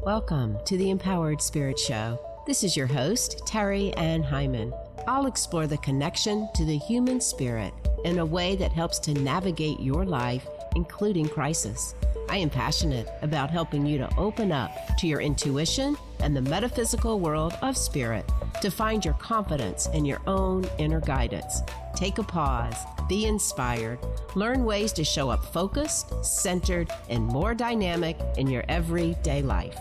Welcome to the Empowered Spirit Show. This is your host, Terri Ann Heiman. I'll explore the connection to the human spirit in a way that helps to navigate your life, including crisis. I am passionate about helping you to open up to your intuition and the metaphysical world of spirit to find your confidence in your own inner guidance. Take a pause, be inspired, learn ways to show up focused, centered, and more dynamic in your everyday life.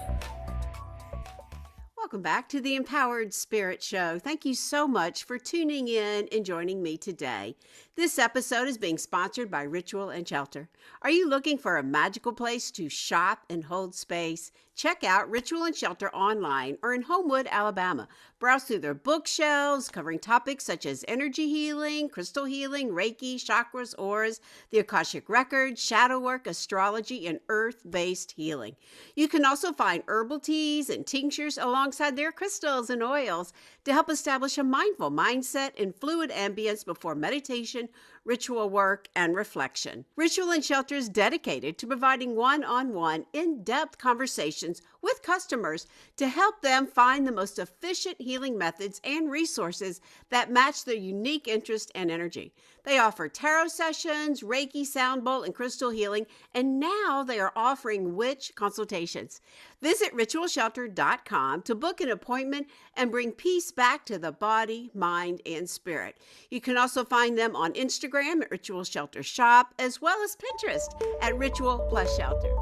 Welcome back to the Empowered Spirit Show. Thank you so much for tuning in and joining me today. This episode is being sponsored by Ritual and Shelter. Are you looking for a magical place to shop and hold space? Check out Ritual and Shelter online or in Homewood, Alabama. Browse through their bookshelves covering topics such as energy healing, crystal healing, Reiki, chakras, auras, the Akashic Records, shadow work, astrology, and earth-based healing. You can also find herbal teas and tinctures alongside their crystals and oils to help establish a mindful mindset and fluid ambience before meditation, ritual work, and reflection. Ritual and Shelter is dedicated to providing one-on-one, in-depth conversations with customers to help them find the most efficient healing methods and resources that match their unique interest and energy. They offer tarot sessions, Reiki, sound bowl, and crystal healing, and now they are offering witch consultations. Visit ritualshelter.com to book an appointment and bring peace back to the body, mind, and spirit. You can also find them on Instagram at Ritual Shelter Shop, as well as Pinterest at Ritual Plus Shelter.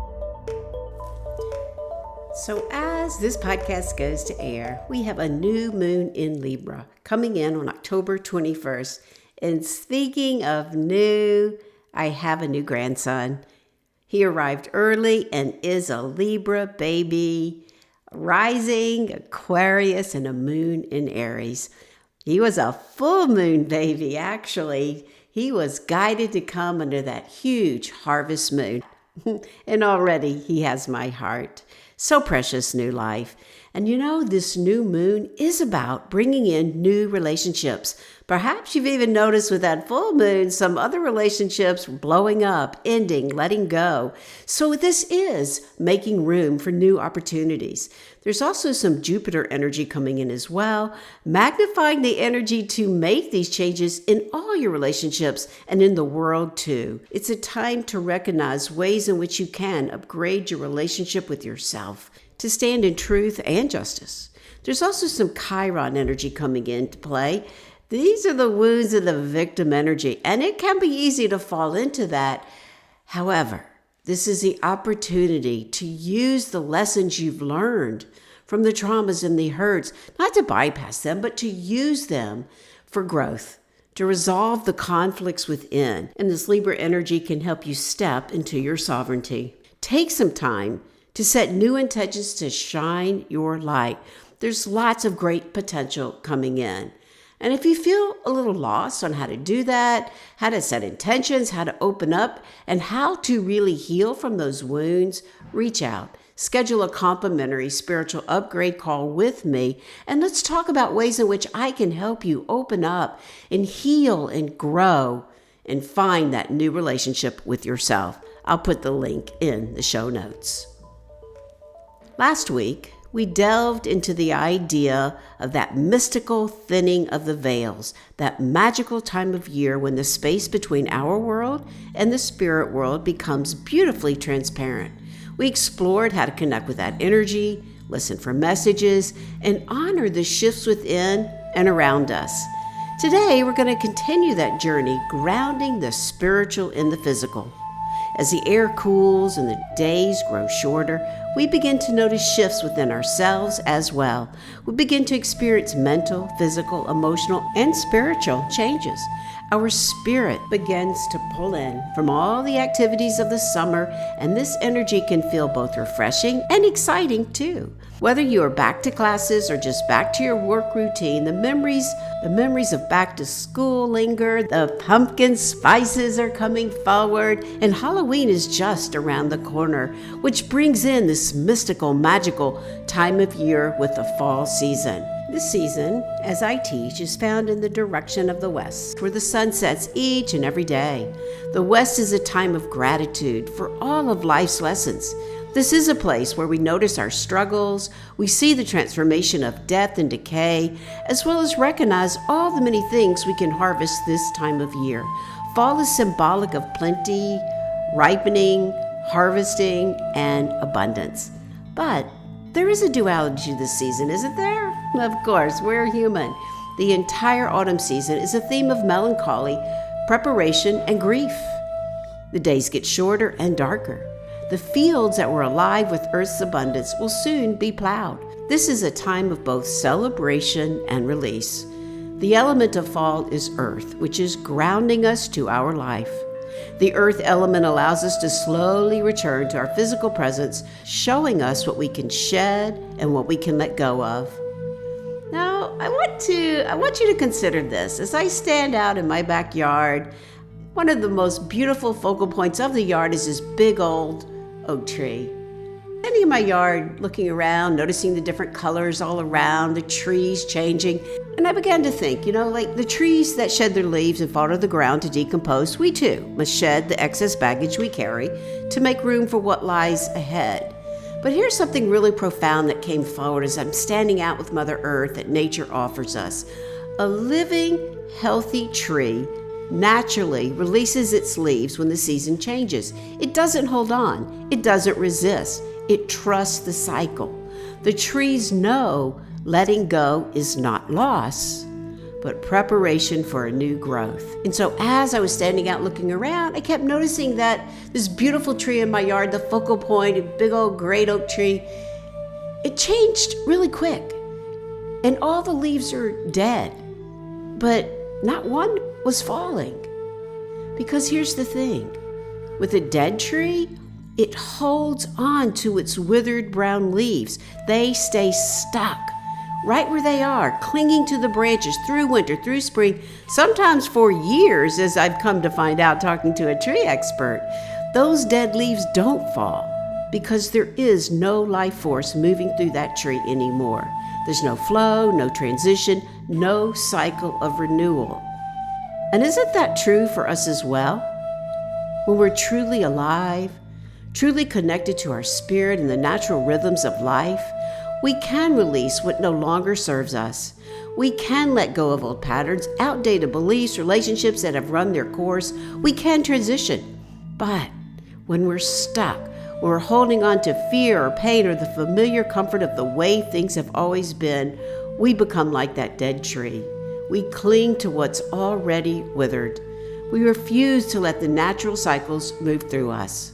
So as this podcast goes to air, we have a new moon in Libra coming in on October 21st. And speaking of new, I have a new grandson. He arrived early and is a Libra baby, rising Aquarius and a moon in Aries. He was a full moon baby, actually. He was guided to come under that huge harvest moon. And already he has my heart. So precious, new life. And you know, this new moon is about bringing in new relationships. Perhaps you've even noticed with that full moon, some other relationships blowing up, ending, letting go. So this is making room for new opportunities. There's also some Jupiter energy coming in as well, magnifying the energy to make these changes in all your relationships and in the world too. It's a time to recognize ways in which you can upgrade your relationship with yourself to stand in truth and justice. There's also some Chiron energy coming into play. These are the wounds of the victim energy, and it can be easy to fall into that. However, this is the opportunity to use the lessons you've learned from the traumas and the hurts, not to bypass them, but to use them for growth, to resolve the conflicts within. And this Libra energy can help you step into your sovereignty. Take some time to set new intentions to shine your light. There's lots of great potential coming in. And if you feel a little lost on how to do that, how to set intentions, how to open up, and how to really heal from those wounds, reach out. Schedule a complimentary spiritual upgrade call with me, and let's talk about ways in which I can help you open up and heal and grow and find that new relationship with yourself. I'll put the link in the show notes. Last week, we delved into the idea of that mystical thinning of the veils, that magical time of year when the space between our world and the spirit world becomes beautifully transparent. We explored how to connect with that energy, listen for messages, and honor the shifts within and around us. Today, we're going to continue that journey, grounding the spiritual in the physical. As the air cools and the days grow shorter, we begin to notice shifts within ourselves as well. We begin to experience mental, physical, emotional, and spiritual changes. Our spirit begins to pull in from all the activities of the summer, and this energy can feel both refreshing and exciting too. Whether you are back to classes or just back to your work routine, the memories of back to school linger, the pumpkin spices are coming forward, and Halloween is just around the corner, which brings in this mystical, magical time of year with the fall season. This season, as I teach, is found in the direction of the west, where the sun sets each and every day. The west is a time of gratitude for all of life's lessons. This is a place where we notice our struggles, we see the transformation of death and decay, as well as recognize all the many things we can harvest this time of year. Fall is symbolic of plenty, ripening, harvesting, and abundance. But there is a duality to this season, isn't there? Of course, we're human. The entire autumn season is a theme of melancholy, preparation, and grief. The days get shorter and darker. The fields that were alive with earth's abundance will soon be plowed. This is a time of both celebration and release. The element of fall is earth, which is grounding us to our life. The earth element allows us to slowly return to our physical presence, showing us what we can shed and what we can let go of. Now, I want you to consider this. As I stand out in my backyard, one of the most beautiful focal points of the yard is this big old oak tree. Standing in my yard, looking around, noticing the different colors all around, the trees changing, and I began to think, like the trees that shed their leaves and fall to the ground to decompose, we too must shed the excess baggage we carry to make room for what lies ahead. But here's something really profound that came forward as I'm standing out with Mother Earth that nature offers us. A living, healthy tree naturally releases its leaves when the season changes. It doesn't hold on. It doesn't resist. It trusts the cycle. The trees know letting go is not loss, but preparation for a new growth. And so as I was standing out looking around, I kept noticing that this beautiful tree in my yard, the focal point, a big old great oak tree, it changed really quick. And all the leaves are dead, but not one was falling. Because here's the thing, with a dead tree, it holds on to its withered brown leaves. They stay stuck right where they are, clinging to the branches through winter, through spring, sometimes for years, as I've come to find out talking to a tree expert. Those dead leaves don't fall because there is no life force moving through that tree anymore. There's no flow, no transition, no cycle of renewal. And isn't that true for us as well? When we're truly alive, truly connected to our spirit and the natural rhythms of life, we can release what no longer serves us. We can let go of old patterns, outdated beliefs, relationships that have run their course. We can transition. But when we're stuck, when we're holding on to fear or pain or the familiar comfort of the way things have always been, we become like that dead tree. We cling to what's already withered. We refuse to let the natural cycles move through us.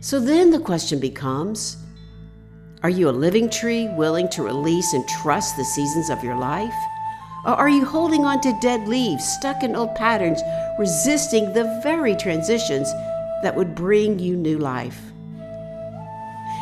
So then the question becomes, are you a living tree willing to release and trust the seasons of your life? Or are you holding on to dead leaves, stuck in old patterns, resisting the very transitions that would bring you new life?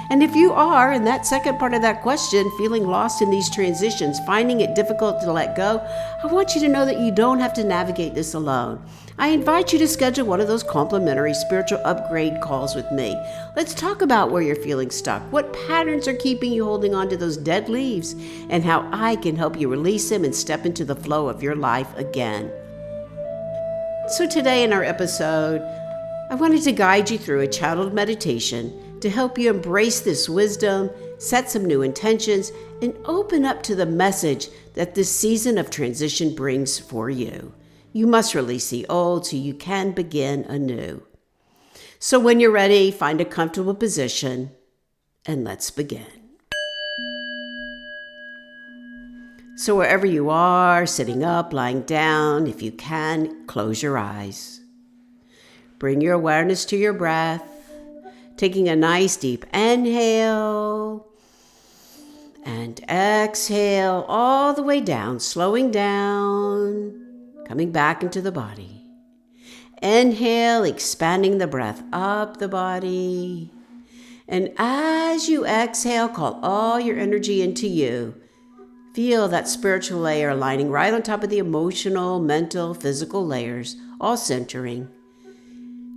And if you are, in that second part of that question, feeling lost in these transitions, finding it difficult to let go, I want you to know that you don't have to navigate this alone. I invite you to schedule one of those complimentary spiritual upgrade calls with me. Let's talk about where you're feeling stuck, what patterns are keeping you holding on to those dead leaves, and how I can help you release them and step into the flow of your life again. So today in our episode, I wanted to guide you through a channeled meditation to help you embrace this wisdom, set some new intentions, and open up to the message that this season of transition brings for you. You must release the old so you can begin anew. So when you're ready, find a comfortable position and let's begin. So wherever you are, sitting up, lying down, if you can, close your eyes. Bring your awareness to your breath, taking a nice deep inhale and exhale all the way down, slowing down, coming back into the body. Inhale, expanding the breath up the body. And as you exhale, call all your energy into you. Feel that spiritual layer aligning right on top of the emotional, mental, physical layers, all centering.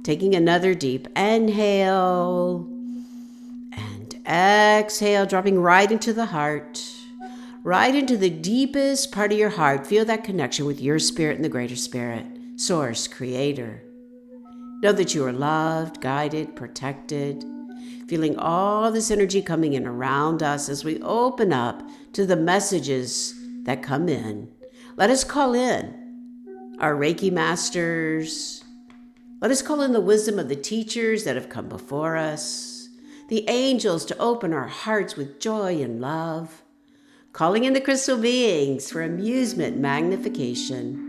Taking another deep inhale and exhale, dropping right into the heart, right into the deepest part of your heart. Feel that connection with your spirit and the greater spirit, source, creator. Know that you are loved, guided, protected. feeling all this energy coming in around us as we open up to the messages that come in. Let us call in our Reiki masters. Let us call in the wisdom of the teachers that have come before us, the angels to open our hearts with joy and love, calling in the crystal beings for amusement and magnification,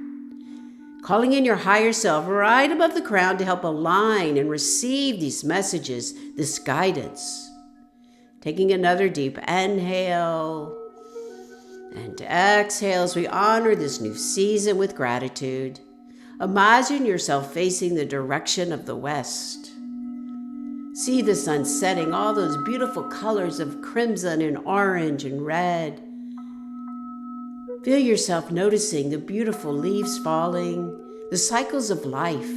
calling in your higher self right above the crown to help align and receive these messages, this guidance. Taking another deep inhale and exhale as we honor this new season with gratitude. Imagine yourself facing the direction of the west. See the sun setting, all those beautiful colors of crimson and orange and red. Feel yourself noticing the beautiful leaves falling, the cycles of life,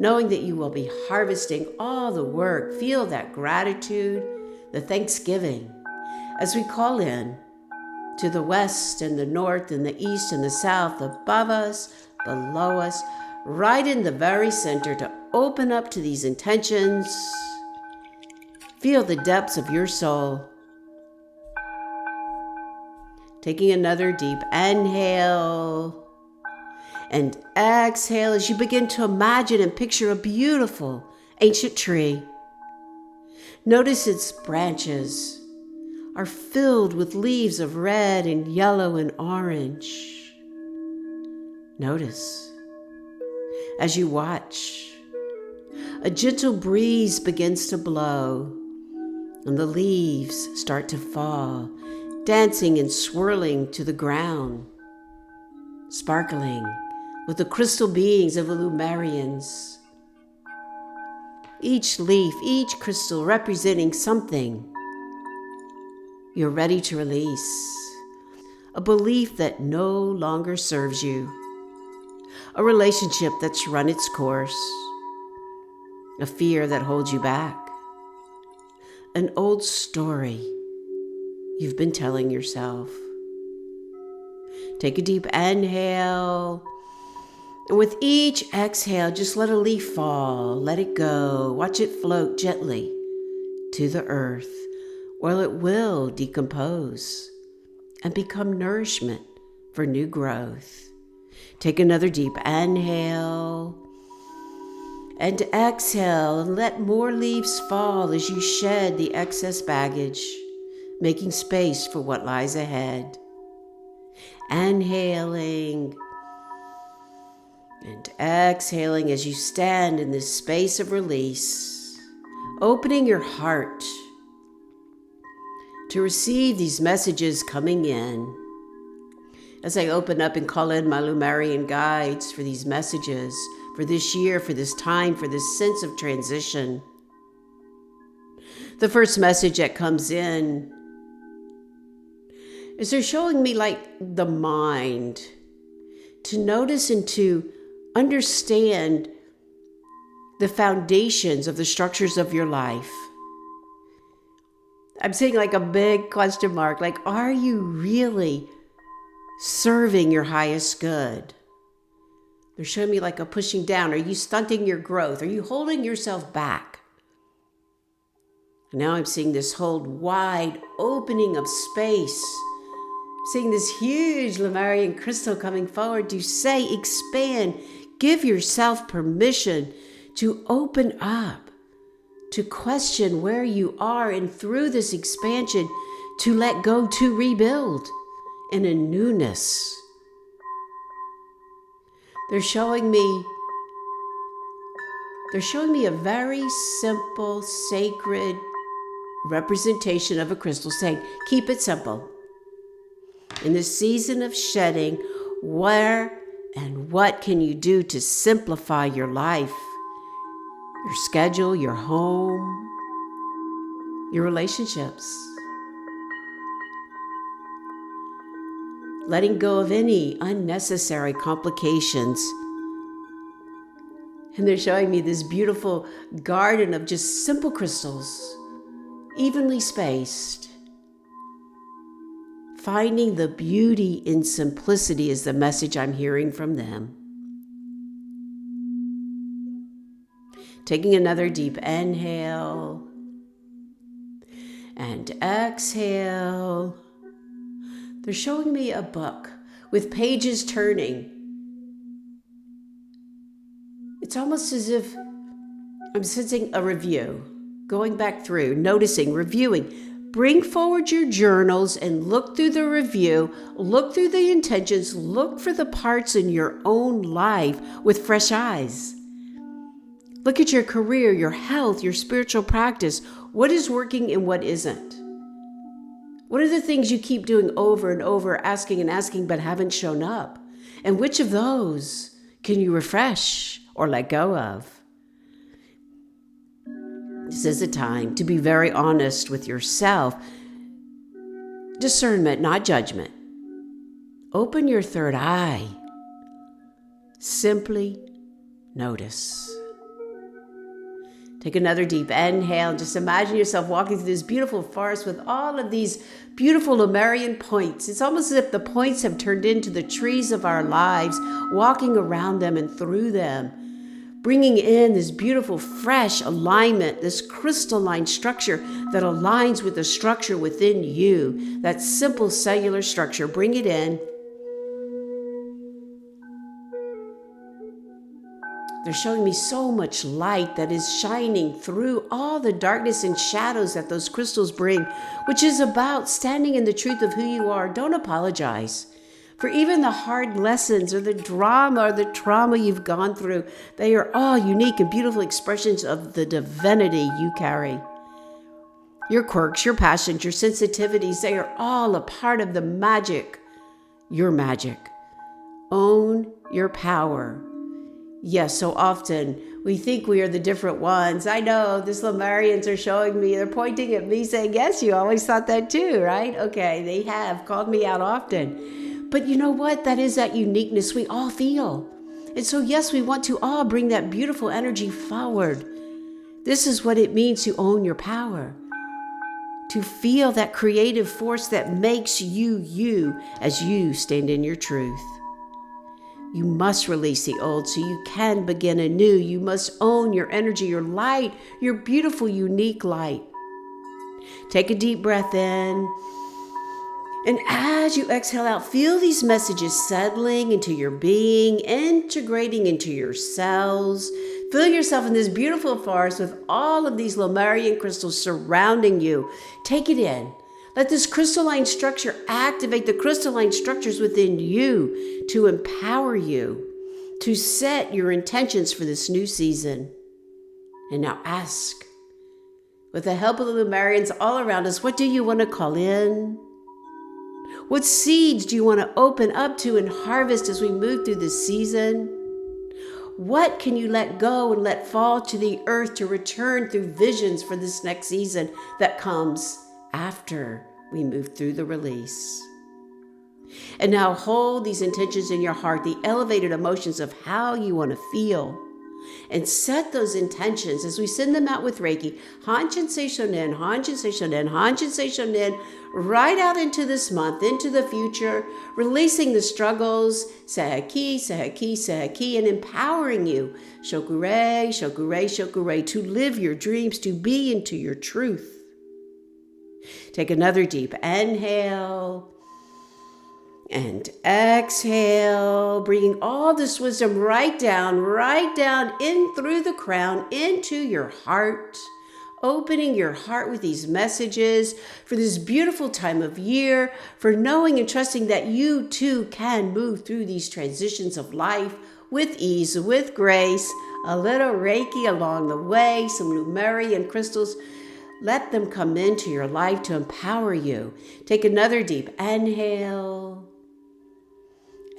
knowing that you will be harvesting all the work. Feel that gratitude, the thanksgiving, as we call in to the west and the north and the east and the south, above us, below us, right in the very center, to open up to these intentions. Feel the depths of your soul. Taking another deep inhale and exhale as you begin to imagine and picture a beautiful ancient tree. Notice its branches are filled with leaves of red and yellow and orange. Notice as you watch, a gentle breeze begins to blow and the leaves start to fall, dancing and swirling to the ground, sparkling with the crystal beings of the Lumarians. Each leaf, each crystal representing something you're ready to release. A belief that no longer serves you. A relationship that's run its course. A fear that holds you back. An old story you've been telling yourself. Take a deep inhale. And with each exhale, just let a leaf fall. Let it go. Watch it float gently to the earth, where it will decompose and become nourishment for new growth. Take another deep inhale and exhale, and let more leaves fall as you shed the excess baggage, making space for what lies ahead. Inhaling and exhaling as you stand in this space of release, opening your heart to receive these messages coming in. As I open up and call in my Lumarian guides for these messages, for this year, for this time, for this sense of transition. The first message that comes in is they're showing me like the mind, to notice and to understand the foundations of the structures of your life. I'm seeing like a big question mark, like, are you really serving your highest good? They're showing me like a pushing down. Are you stunting your growth? Are you holding yourself back? Now I'm seeing this whole wide opening of space. Seeing this huge Lemurian crystal coming forward to say, expand, give yourself permission to open up, to question where you are, and through this expansion, to let go, to rebuild in a newness. They're showing me a very simple, sacred representation of a crystal saying, keep it simple. In this season of shedding, where and what can you do to simplify your life, your schedule, your home, your relationships? Letting go of any unnecessary complications. And they're showing me this beautiful garden of just simple crystals, evenly spaced. Finding the beauty in simplicity is the message I'm hearing from them. Taking another deep inhale And exhale. They're showing me a book with pages turning. It's almost as if I'm sensing a review, going back through, noticing, reviewing. Bring forward your journals and look through the review, look through the intentions, look for the parts in your own life with fresh eyes. Look at your career, your health, your spiritual practice. What is working and what isn't? What are the things you keep doing over and over, asking and asking, but haven't shown up? And which of those can you refresh or let go of? This is a time to be very honest with yourself. Discernment, not judgment. Open your third eye. Simply notice. Take another deep inhale. Just imagine yourself walking through this beautiful forest with all of these beautiful Lemurian points. It's almost as if the points have turned into the trees of our lives, walking around them and through them, bringing in this beautiful, fresh alignment, this crystalline structure that aligns with the structure within you, that simple cellular structure. Bring it in. They're showing me so much light that is shining through all the darkness and shadows that those crystals bring, which is about standing in the truth of who you are. Don't apologize for even the hard lessons or the drama or the trauma you've gone through. They are all unique and beautiful expressions of the divinity you carry. Your quirks, your passions, your sensitivities, they are all a part of the magic, your magic. Own your power. Yes, so often we think we are the different ones. I know, these Lemurians are showing me, they're pointing at me saying, yes, you always thought that too, right? Okay, they have called me out often. But you know what? That is that uniqueness we all feel. And so yes, we want to all bring that beautiful energy forward. This is what it means to own your power. To feel that creative force that makes you, you, as you stand in your truth. You must release the old so you can begin anew. You must own your energy, your light, your beautiful, unique light. Take a deep breath in. And as you exhale out, feel these messages settling into your being, integrating into your cells. Feel yourself in this beautiful forest with all of these Lemurian crystals surrounding you. Take it in. Let this crystalline structure activate the crystalline structures within you to empower you, to set your intentions for this new season. And now ask, with the help of the Lemurians all around us, what do you want to call in? What seeds do you want to open up to and harvest as we move through this season? What can you let go and let fall to the earth to return through visions for this next season that comes after we move through the release? And now hold these intentions in your heart, the elevated emotions of how you want to feel, and set those intentions as we send them out with Reiki. Hanshin sei shonin, hanshin sei shonin, hanshin sei shonin, right out into this month, into the future, releasing the struggles, seheki, seheki, seheki, and empowering you, shokure, shokure, shokure, to live your dreams, to be into your truth. Take another deep inhale and exhale, bringing all this wisdom right down in through the crown, into your heart, opening your heart with these messages for this beautiful time of year, for knowing and trusting that you too can move through these transitions of life with ease, with grace, a little Reiki along the way, some Lemurian crystals. Let them come into your life to empower you. Take another deep inhale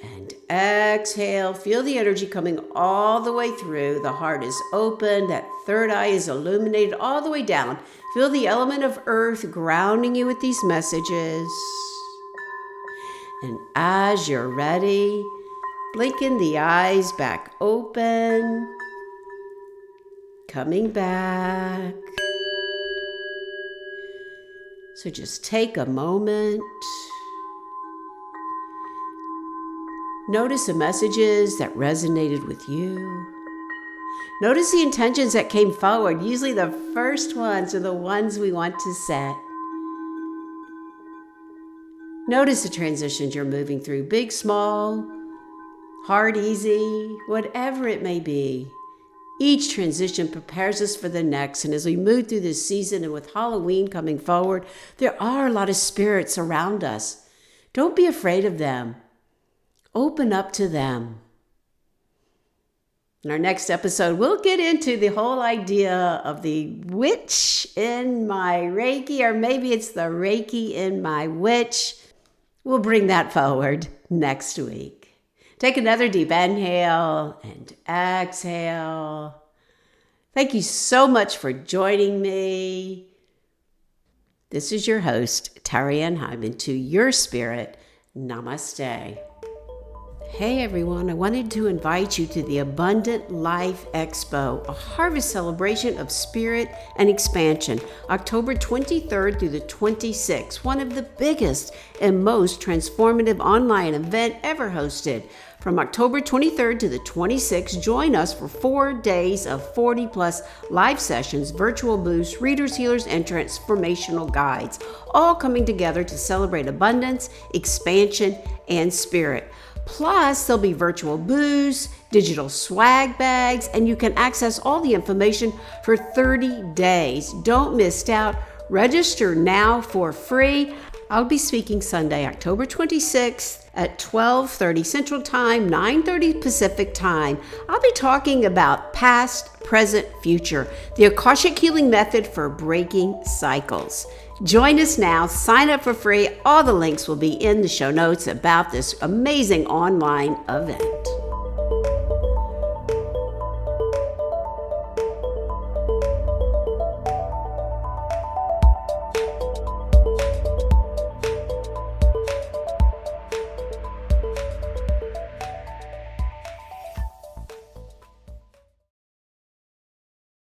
and exhale. Feel the energy coming all the way through. The heart is open. That third eye is illuminated all the way down. Feel the element of earth grounding you with these messages. And as you're ready, blinking the eyes back open. Coming back. So just take a moment. Notice the messages that resonated with you. Notice the intentions that came forward. Usually the first ones are the ones we want to set. Notice the transitions you're moving through, big, small, hard, easy, whatever it may be. Each transition prepares us for the next. And as we move through this season and with Halloween coming forward, there are a lot of spirits around us. Don't be afraid of them. Open up to them. In our next episode, we'll get into the whole idea of the witch in my Reiki, or maybe it's the Reiki in my witch. We'll bring that forward next week. Take another deep inhale and exhale. Thank you so much for joining me. This is your host, Terri Ann Heiman, to your spirit. Namaste. Hey everyone, I wanted to invite you to the Abundant Life Expo, a harvest celebration of spirit and expansion, October 23rd through the 26th, one of the biggest and most transformative online event ever hosted. From October 23rd to the 26th, join us for 4 days of 40 plus live sessions, virtual booths, readers, healers, and transformational guides, all coming together to celebrate abundance, expansion, and spirit. Plus, there'll be virtual booths, digital swag bags, and you can access all the information for 30 days. Don't miss out. Register now for free. I'll be speaking Sunday, October 26th at 12:30 Central Time, 9:30 Pacific Time. I'll be talking about past, present, future, the Akashic Healing Method for breaking cycles. Join us now. Sign up for free. All the links will be in the show notes about this amazing online event.